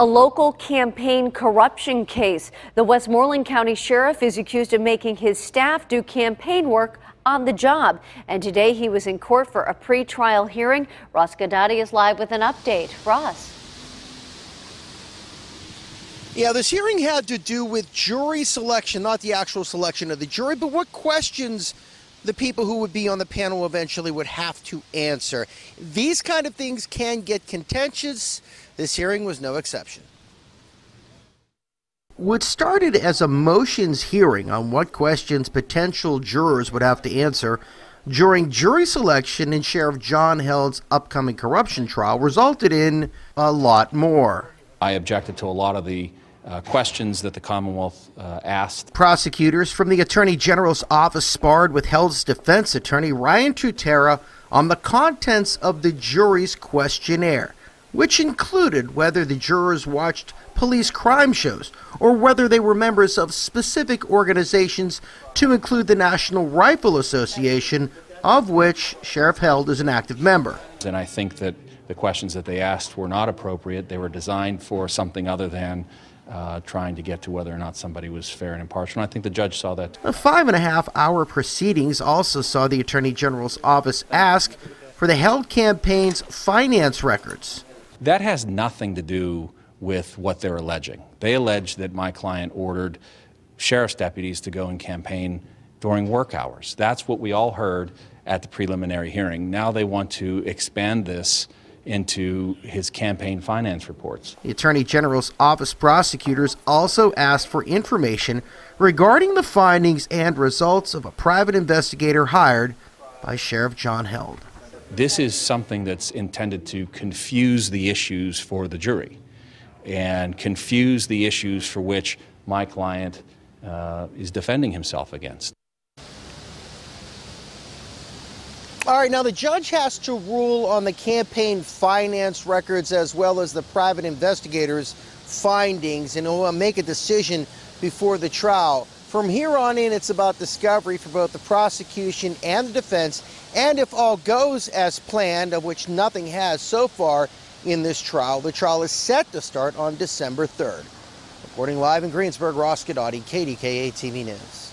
A local campaign corruption case. The Westmoreland County Sheriff is accused of making his staff do campaign work on the job. And today he was in court for a pre-trial hearing. Ross Guidotti is live with an update. Ross. Yeah, this hearing had to do with jury selection, not the actual selection of the jury, but what questions the people who would be on the panel eventually would have to answer. These kind of things can get contentious. This hearing was no exception. What started as a motions hearing on what questions potential jurors would have to answer during jury selection in Sheriff John Held's upcoming corruption trial resulted in a lot more. I objected to a lot of the questions that the Commonwealth asked. Prosecutors from the Attorney General's office sparred with Held's defense attorney Ryan Tutera on the contents of the jury's questionnaire, which included whether the jurors watched police crime shows or whether they were members of specific organizations, to include the National Rifle Association, of which Sheriff Held is an active member. And I think that the questions that they asked were not appropriate. They were designed for something other than trying to get to whether or not somebody was fair and impartial. And I think the judge saw that. The 5.5-hour proceedings also saw the Attorney General's office ask for the Held campaign's finance records. That has nothing to do with what they're alleging. They allege that my client ordered sheriff's deputies to go and campaign during work hours. That's what we all heard at the preliminary hearing. Now they want to expand this into his campaign finance reports. The Attorney General's office prosecutors also asked for information regarding the findings and results of a private investigator hired by Sheriff John Held. This is something that's intended to confuse the issues for the jury and confuse the issues for which my client is defending himself against. All right, now the judge has to rule on the campaign finance records as well as the private investigator's findings, and he'll make a decision before the trial. From here on in, it's about discovery for both the prosecution and the defense, and if all goes as planned, of which nothing has so far in this trial, the trial is set to start on December 3rd. Reporting live in Greensburg, Ross Guidotti, KDKA-TV News.